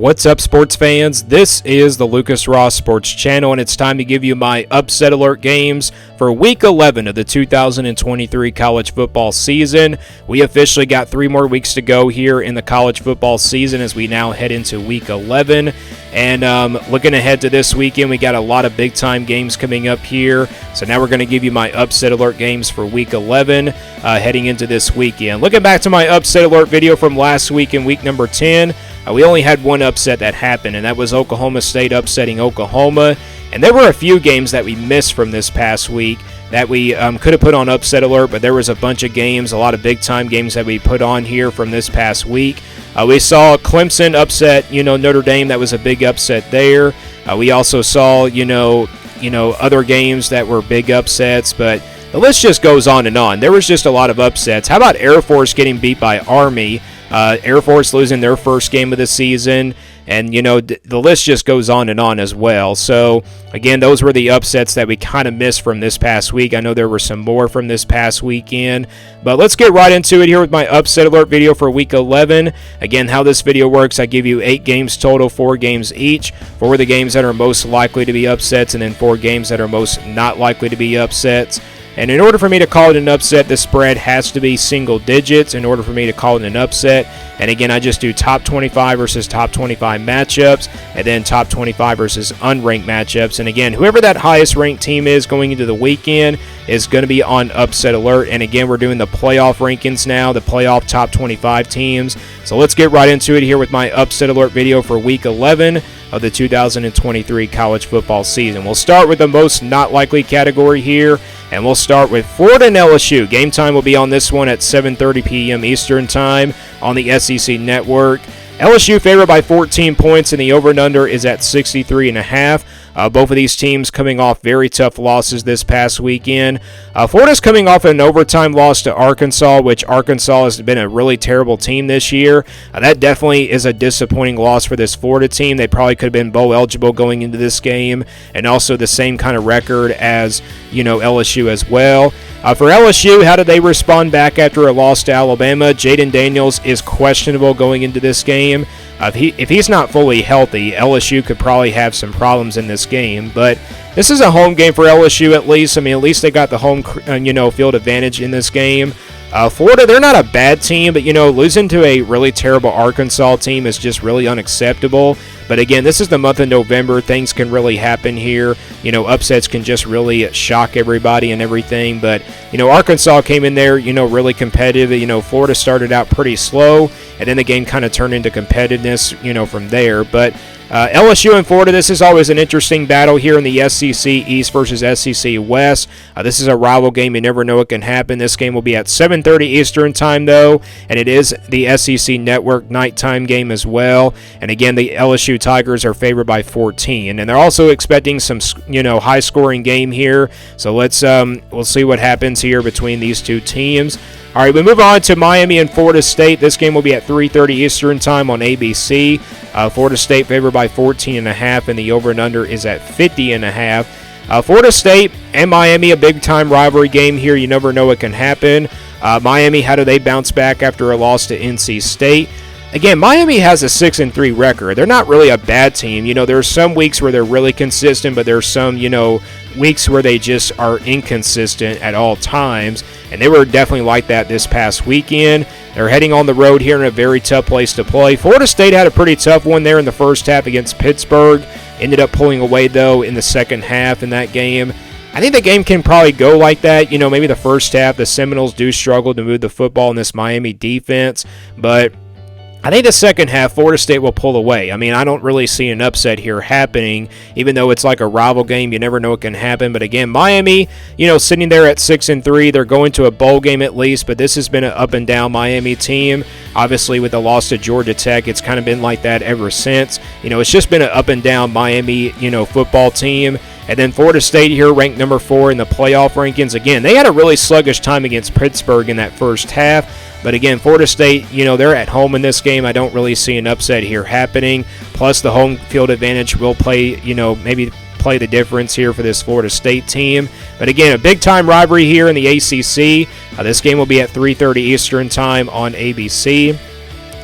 What's up, sports fans? This is the Lucas Ross Sports Channel, and it's time to give you my upset alert games for Week 11 of the 2023 college football season. We officially got 3 more weeks to go here in the college football season as we now head into Week 11. And looking ahead to this weekend, we got a lot of big-time games coming up here. So now we're going to give you my upset alert games for Week 11 heading into this weekend. Looking back to my upset alert video from last week in week number 10, we only had one upset that happened, and that was Oklahoma State upsetting Oklahoma. And there were a few games that we missed from this past week that we could have put on upset alert, but there was a bunch of games, a lot of big-time games that we put on here from this past week. We saw Clemson upset, Notre Dame. That was a big upset there. We also saw, other games that were big upsets, but the list just goes on and on. There was just a lot of upsets. How about Air Force getting beat by Army? Air Force losing their first game of the season, and the list just goes on and on as well. So again, those were the upsets that we kind of missed from this past week. I know there were some more from this past weekend, but let's get right into it here with my upset alert video for week 11. Again, how this video works, I give you 8 games total, 4 games each, 4 of the games that are most likely to be upsets, and then 4 games that are most not likely to be upsets. And in order for me to call it an upset, the spread has to be single digits in order for me to call it an upset. And again, I just do top 25 versus top 25 matchups, and then top 25 versus unranked matchups. And again, whoever that highest ranked team is going into the weekend is going to be on upset alert. And again, we're doing the playoff rankings now, the playoff top 25 teams. So let's get right into it here with my upset alert video for week 11 of the 2023 college football season. We'll start with the most not likely category here, and we'll start with Florida and LSU. Game time will be on this one at 7:30 p.m. Eastern Time on the SEC Network. LSU favored by 14 points, and the over and under is at 63.5. Both of these teams coming off very tough losses this past weekend. Florida's coming off an overtime loss to Arkansas, which Arkansas has been a really terrible team this year. That definitely is a disappointing loss for this Florida team. They probably could have been bowl eligible going into this game, and also the same kind of record as LSU as well. For LSU, how did they respond back after a loss to Alabama? Jaden Daniels is questionable going into this game. If he's not fully healthy, LSU could probably have some problems in this game. But this is a home game for LSU at least. I mean, at least they got the home field advantage in this game. Florida, they're not a bad team, but losing to a really terrible Arkansas team is just really unacceptable. But again, this is the month of November. Things can really happen here. Upsets can just really shock everybody and everything. But Arkansas came in there, really competitive. Florida started out pretty slow, and then the game kind of turned into competitiveness, from there. But LSU and Florida, this is always an interesting battle here in the SEC East versus SEC West. This is a rival game. You never know what can happen. This game will be at 7:30 Eastern Time, though, and it is the SEC Network nighttime game as well. And again, the LSU Tigers are favored by 14, and they're also expecting some, high-scoring game here. So we'll see what happens here between these two teams. All right, we move on to Miami and Florida State. This game will be at 3:30 Eastern Time on ABC. Florida State favored by 14.5, and the over and under is at 50.5. Florida State and Miami, a big-time rivalry game here. You never know what can happen. Miami, how do they bounce back after a loss to NC State? Again, Miami has a 6-3 record. They're not really a bad team. There's some weeks where they're really consistent, but there's some, weeks where they just are inconsistent at all times. And they were definitely like that this past weekend. They're heading on the road here in a very tough place to play. Florida State had a pretty tough one there in the first half against Pittsburgh. Ended up pulling away, though, in the second half in that game. I think the game can probably go like that. Maybe the first half, the Seminoles do struggle to move the football in this Miami defense. But I think the second half, Florida State will pull away. I mean, I don't really see an upset here happening, even though it's like a rival game. You never know what can happen. But again, Miami, sitting there at 6-3, they're going to a bowl game at least, but this has been an up and down Miami team. Obviously, with the loss to Georgia Tech, it's kind of been like that ever since. It's just been an up and down Miami, football team. And then Florida State here ranked number 4 in the playoff rankings. Again, they had a really sluggish time against Pittsburgh in that first half. But again, Florida State, they're at home in this game. I don't really see an upset here happening. Plus, the home field advantage will play, maybe play the difference here for this Florida State team. But again, a big-time rivalry here in the ACC. This game will be at 3:30 Eastern Time on ABC.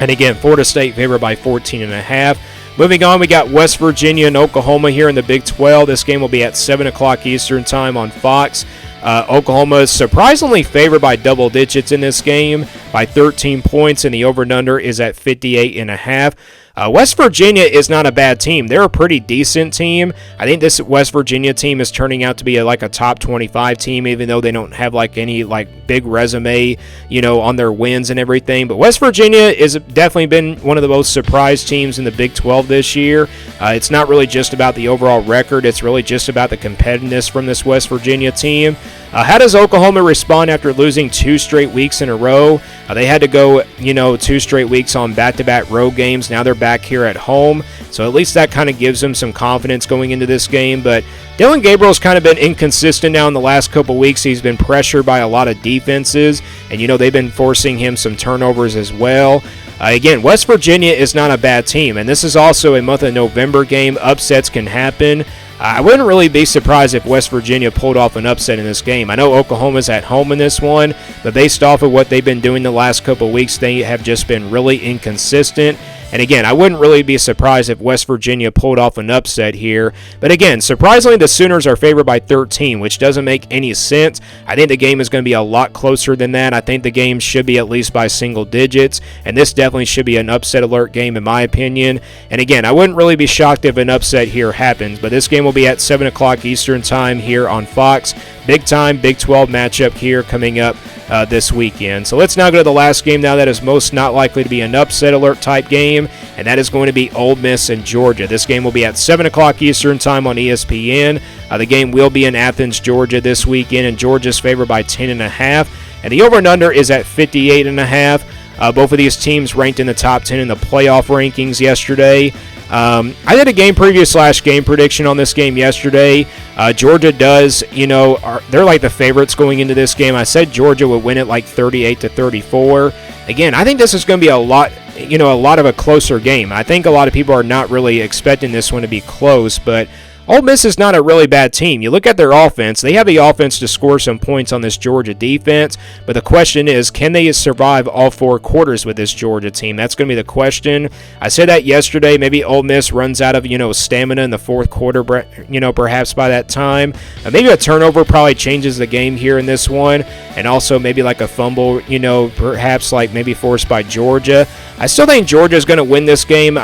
And again, Florida State favored by 14.5. Moving on, we got West Virginia and Oklahoma here in the Big 12. This game will be at 7 o'clock Eastern time on Fox. Oklahoma is surprisingly favored by double digits in this game by 13 points, and the over and under is at 58.5. West Virginia is not a bad team. They're a pretty decent team. I think this West Virginia team is turning out to be like a top 25 team, even though they don't have like any like big resume, on their wins and everything. But West Virginia has definitely been one of the most surprised teams in the Big 12 this year. It's not really just about the overall record. It's really just about the competitiveness from this West Virginia team. How does Oklahoma respond after losing 2 straight weeks in a row? They had to go, 2 straight weeks on back-to-back road games. Now they're back here at home, so at least that kind of gives them some confidence going into this game. But Dylan Gabriel's kind of been inconsistent now in the last couple weeks. He's been pressured by a lot of defenses, and they've been forcing him some turnovers as well. Again, West Virginia is not a bad team, and this is also a month of November game. Upsets can happen. I wouldn't really be surprised if West Virginia pulled off an upset in this game. I know Oklahoma's at home in this one, but based off of what they've been doing the last couple of weeks, they have just been really inconsistent. And again, I wouldn't really be surprised if West Virginia pulled off an upset here. But again, surprisingly, the Sooners are favored by 13, which doesn't make any sense. I think the game is going to be a lot closer than that. I think the game should be at least by single digits, and this definitely should be an upset alert game in my opinion. And again, I wouldn't really be shocked if an upset here happens, but this game will be at 7 o'clock Eastern time here on Fox. Big time Big 12 matchup here coming up this weekend. So let's now go to the last game now that is most not likely to be an upset alert type game, and that is going to be Ole Miss and Georgia. This game will be at 7 o'clock Eastern time on ESPN. The game will be in Athens, Georgia this weekend, and Georgia's favored by 10.5, and the over and under is at 58.5. Both of these teams ranked in the top 10 in the playoff rankings yesterday. I did a game preview / game prediction on this game yesterday. Georgia does, they're like the favorites going into this game. I said Georgia would win it like 38-34. Again, I think this is going to be a lot of a closer game. I think a lot of people are not really expecting this one to be close, but Ole Miss is not a really bad team. You look at their offense. They have the offense to score some points on this Georgia defense, but the question is, can they survive all 4 quarters with this Georgia team? That's going to be the question. I said that yesterday. Maybe Ole Miss runs out of, stamina in the 4th quarter, perhaps by that time. Maybe a turnover probably changes the game here in this one, and also maybe like a fumble, perhaps like maybe forced by Georgia. I still think Georgia is going to win this game.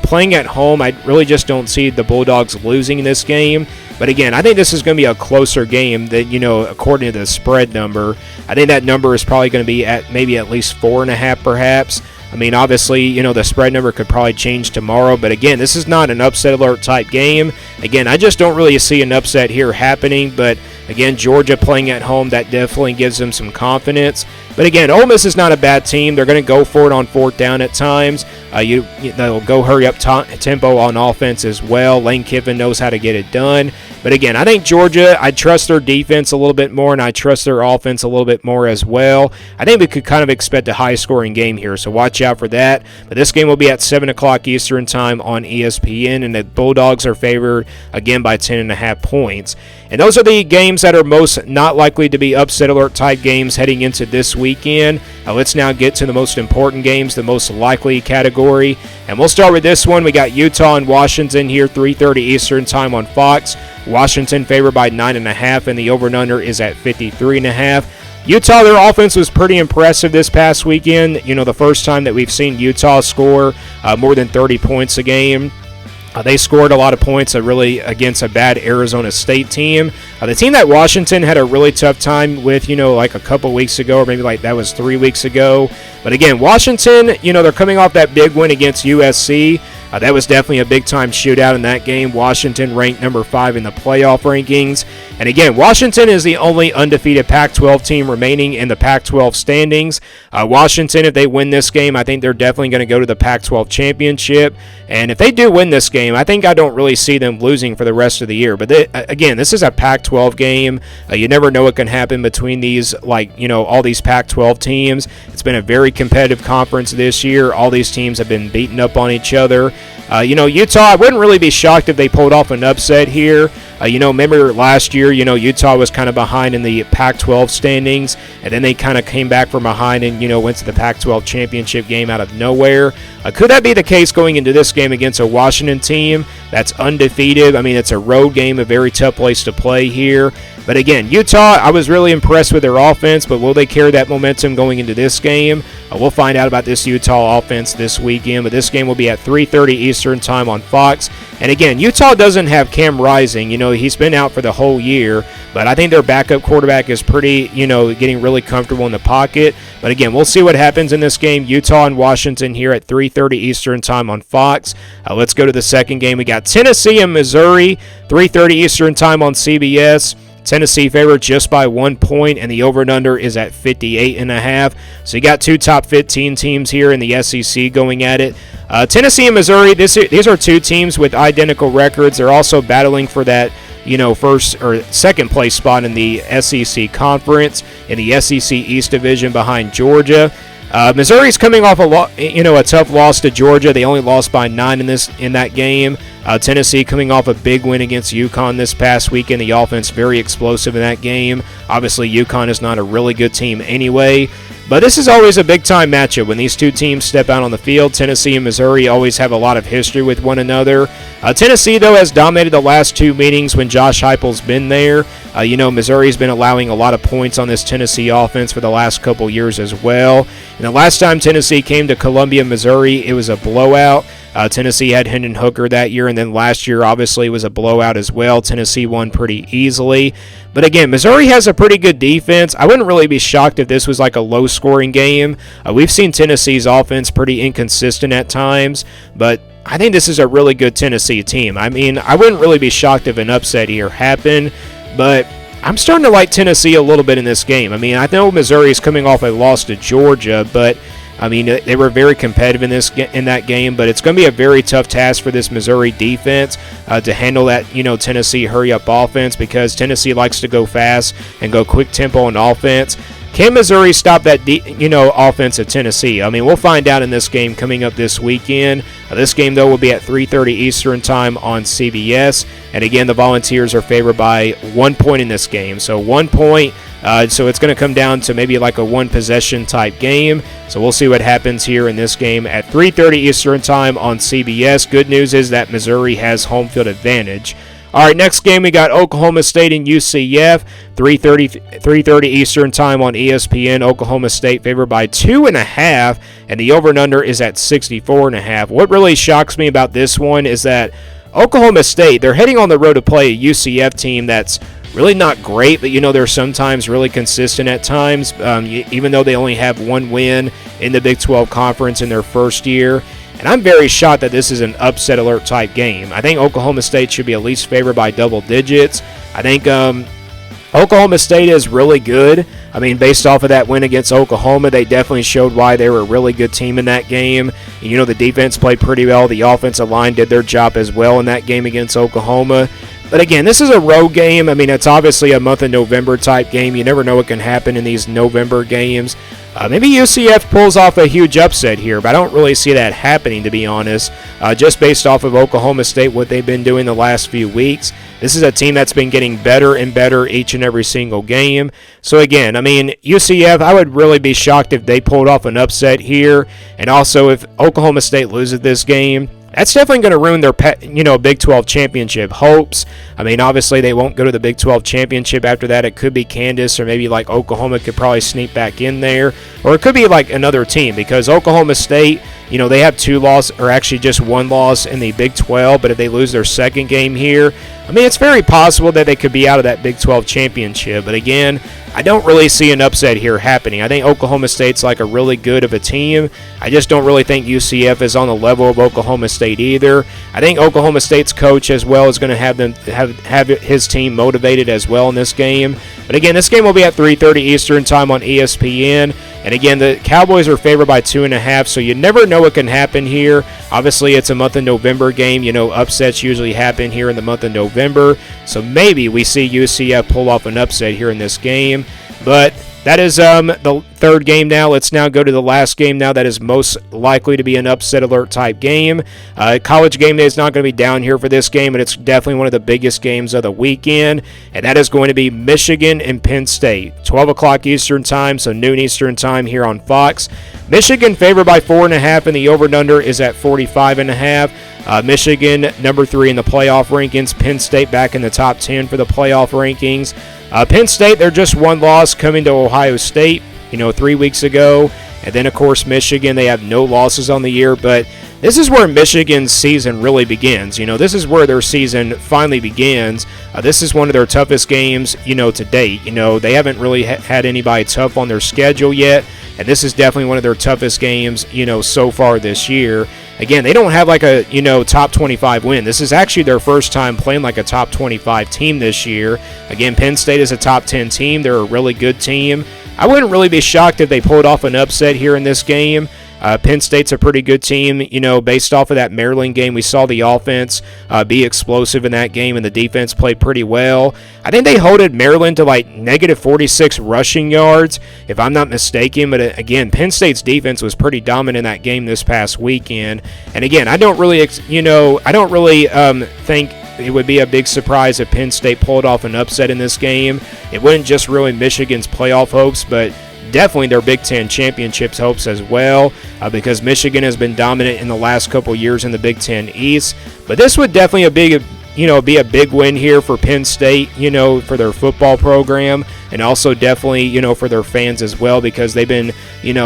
Playing at home, I really just don't see the Bulldogs losing in this game. But again, I think this is going to be a closer game than, according to the spread number. I think that number is probably going to be at maybe at least 4.5 perhaps. I mean, obviously, the spread number could probably change tomorrow. But again, this is not an upset alert type game. Again, I just don't really see an upset here happening. But again, Georgia playing at home, that definitely gives them some confidence. But again, Ole Miss is not a bad team. They're going to go for it on 4th down at times. They'll go hurry up tempo on offense as well. Lane Kiffin knows how to get it done. But again, I think Georgia, I trust their defense a little bit more, and I trust their offense a little bit more as well. I think we could kind of expect a high-scoring game here, so watch out for that. But this game will be at 7 o'clock Eastern time on ESPN, and the Bulldogs are favored, again, by 10.5 points. And those are the games that are most not likely to be upset alert type games heading into this weekend. Let's now get to the most important games, the most likely category. And we'll start with this one. We got Utah and Washington here, 3:30 Eastern time on Fox. Washington favored by 9.5, and the over and under is at 53.5. Utah, their offense was pretty impressive this past weekend. The first time that we've seen Utah score more than 30 points a game. They scored a lot of points really against a bad Arizona State team. The team that Washington had a really tough time with, like a couple weeks ago, or maybe like that was 3 weeks ago. But again, Washington, they're coming off that big win against USC. That was definitely a big-time shootout in that game. Washington ranked number 5 in the playoff rankings. And again, Washington is the only undefeated Pac-12 team remaining in the Pac-12 standings. Washington, if they win this game, I think they're definitely going to go to the Pac-12 championship. And if they do win this game, I don't really see them losing for the rest of the year. But again, this is a Pac-12 game. You never know what can happen between these, all these Pac-12 teams. It's been a very competitive conference this year. All these teams have been beating up on each other. Utah, I wouldn't really be shocked if they pulled off an upset here. Remember last year, Utah was kind of behind in the Pac-12 standings, and then they kind of came back from behind and, went to the Pac-12 championship game out of nowhere. Could that be the case going into this game against a Washington team that's undefeated? I mean, it's a road game, a very tough place to play here. But again, Utah, I was really impressed with their offense, but will they carry that momentum going into this game? We'll find out about this Utah offense this weekend, but this game will be at 3:30 Eastern time on Fox. And again, Utah doesn't have Cam Rising. He's been out for the whole year, but I think their backup quarterback is pretty, getting really comfortable in the pocket. But again, we'll see what happens in this game. Utah and Washington here at 3:30 Eastern time on Fox. Let's go to the second game. We got Tennessee and Missouri, 3:30 Eastern time on CBS. Tennessee favored just by 1 point, and the over and under is at 58.5. So you got two top 15 teams here in the SEC going at it. Tennessee and Missouri, these are two teams with identical records. They're also battling for that, first or second place spot in the SEC conference in the SEC East Division behind Georgia. Missouri's coming off a tough loss to Georgia. They only lost by 9 in that game. Tennessee coming off a big win against UConn this past weekend. The offense very explosive in that game. Obviously, UConn is not a really good team anyway. But this is always a big-time matchup when these two teams step out on the field. Tennessee and Missouri always have a lot of history with one another. Tennessee, though, has dominated the last two meetings when Josh Heupel's been there. Missouri's been allowing a lot of points on this Tennessee offense for the last couple years as well. And the last time Tennessee came to Columbia, Missouri, it was a blowout. Tennessee had Hendon Hooker that year, and then last year, obviously, was a blowout as well. Tennessee won pretty easily. But again, Missouri has a pretty good defense. I wouldn't really be shocked if this was like a low-scoring game. We've seen Tennessee's offense pretty inconsistent at times, but I think this is a really good Tennessee team. I mean, I wouldn't really be shocked if an upset here happened, but I'm starting to like Tennessee a little bit in this game. I mean, I know Missouri is coming off a loss to Georgia, but I mean, they were very competitive in that game, but it's going to be a very tough task for this Missouri defense to handle that, Tennessee hurry-up offense, because Tennessee likes to go fast and go quick tempo on offense. Can Missouri stop that, offense of Tennessee? I mean, we'll find out in this game coming up this weekend. This game, though, will be at 3:30 Eastern time on CBS. And again, the Volunteers are favored by 1 point in this game. So 1 point. So it's going to come down to maybe like a one-possession type game. So we'll see what happens here in this game at 3:30 Eastern time on CBS. Good news is that Missouri has home field advantage. All right, next game we got Oklahoma State and UCF, 3:30 Eastern time on ESPN. Oklahoma State favored by 2.5, and the over and under is at 64.5. What really shocks me about this one is that Oklahoma State, they're heading on the road to play a UCF team that's really not great, but they're sometimes really consistent at times, even though they only have one win in the Big 12 Conference in their first year. And I'm very shocked that this is an upset alert type game. I think Oklahoma State should be at least favored by double digits. I think Oklahoma State is really good. I mean, based off of that win against Oklahoma, they definitely showed why they were a really good team in that game. The defense played pretty well. The offensive line did their job as well in that game against Oklahoma. But again, this is a road game. I mean, it's obviously a month of November type game. You never know what can happen in these November games. Maybe UCF pulls off a huge upset here, but I don't really see that happening, to be honest, just based off of Oklahoma State, what they've been doing the last few weeks. This is a team that's been getting better and better each and every single game. So again, I mean, UCF, I would really be shocked if they pulled off an upset here. And also, if Oklahoma State loses this game, that's definitely going to ruin their, Big 12 championship hopes. I mean, obviously, they won't go to the Big 12 championship after that. It could be Kansas, or maybe like Oklahoma could probably sneak back in there. Or it could be like another team, because Oklahoma State, they have 2 losses, or actually just 1 loss in the Big 12. But if they lose their second game here, I mean, it's very possible that they could be out of that Big 12 championship. But again, I don't really see an upset here happening. I think Oklahoma State's like a really good of a team. I just don't really think UCF is on the level of Oklahoma State either. I think Oklahoma State's coach as well is going to have his team motivated as well in this game. But again, this game will be at 3:30 Eastern time on ESPN. And again, the Cowboys are favored by 2.5, so you never know what can happen here. Obviously, it's a month of November game. Upsets usually happen here in the month of November. So maybe we see UCF pull off an upset here in this game. But that is the third game now. Let's now go to the last game now that is most likely to be an upset alert type game. College game day is not going to be down here for this game, but it's definitely one of the biggest games of the weekend, and that is going to be Michigan and Penn State. 12 o'clock Eastern time, so noon Eastern time here on Fox. Michigan favored by 4.5, and the over-under is at 45.5. Michigan, number 3 in the playoff rankings. Penn State back in the top 10 for the playoff rankings. Penn State, they're just one loss coming to Ohio State, 3 weeks ago. And then, of course, Michigan, they have no losses on the year. But this is where Michigan's season really begins. This is where their season finally begins. This is one of their toughest games, to date. They haven't really had anybody tough on their schedule yet. And this is definitely one of their toughest games, so far this year. Again, they don't have like a, top 25 win. This is actually their first time playing like a top 25 team this year. Again, Penn State is a top 10 team. They're a really good team. I wouldn't really be shocked if they pulled off an upset here in this game. Penn State's a pretty good team, based off of that Maryland game. We saw the offense be explosive in that game, and the defense played pretty well. I think they holded Maryland to like negative 46 rushing yards, if I'm not mistaken. But again, Penn State's defense was pretty dominant in that game this past weekend. And again, I don't really think it would be a big surprise if Penn State pulled off an upset in this game. It wouldn't just ruin Michigan's playoff hopes, but definitely their Big Ten championships hopes as well, because Michigan has been dominant in the last couple years in the Big Ten East. But this would definitely be a big win here for Penn State, for their football program, and also definitely, for their fans as well, because they've been,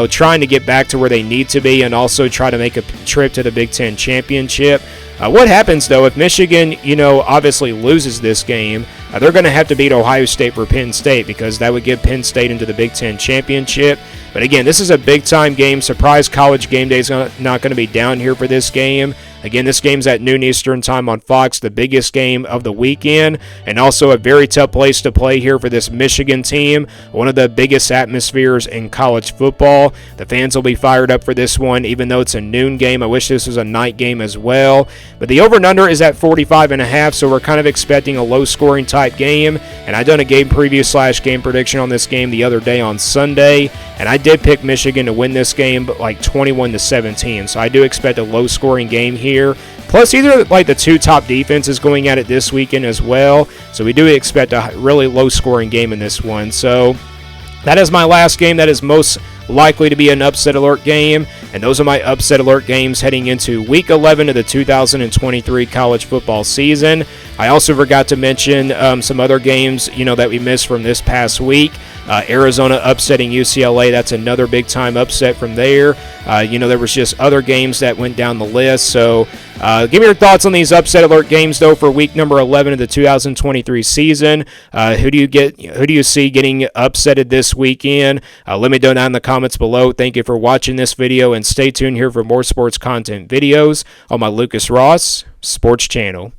trying to get back to where they need to be and also try to make a trip to the Big Ten championship. What happens, though, if Michigan, obviously loses this game, they're going to have to beat Ohio State for Penn State, because that would get Penn State into the Big Ten championship. But again, this is a big-time game. Surprise College game day is not going to be down here for this game. Again, this game's at noon Eastern time on Fox, the biggest game of the weekend, and also a very tough place to play here for this Michigan team, one of the biggest atmospheres in college football. The fans will be fired up for this one, even though it's a noon game. I wish this was a night game as well. But the over and under is at 45.5, so we're kind of expecting a low-scoring type game. And I done a game preview / game prediction on this game the other day on Sunday, and I did pick Michigan to win this game, but like 21-17. So I do expect a low-scoring game here. Plus, either like the two top defenses going at it this weekend as well. So we do expect a really low-scoring game in this one. So that is my last game. That is most likely to be an upset alert game, and those are my upset alert games heading into week 11 of the 2023 college football season. I also forgot to mention some other games that we missed from this past week. Arizona upsetting UCLA, that's another big time upset from there. There was just other games that went down the list. So give me your thoughts on these upset alert games though for week number 11 of the 2023 season. Who do you see getting upsetted this weekend? Let me know down in the comments below. Thank you for watching this video, and stay tuned here for more sports content videos on my Lucas Ross Sports channel.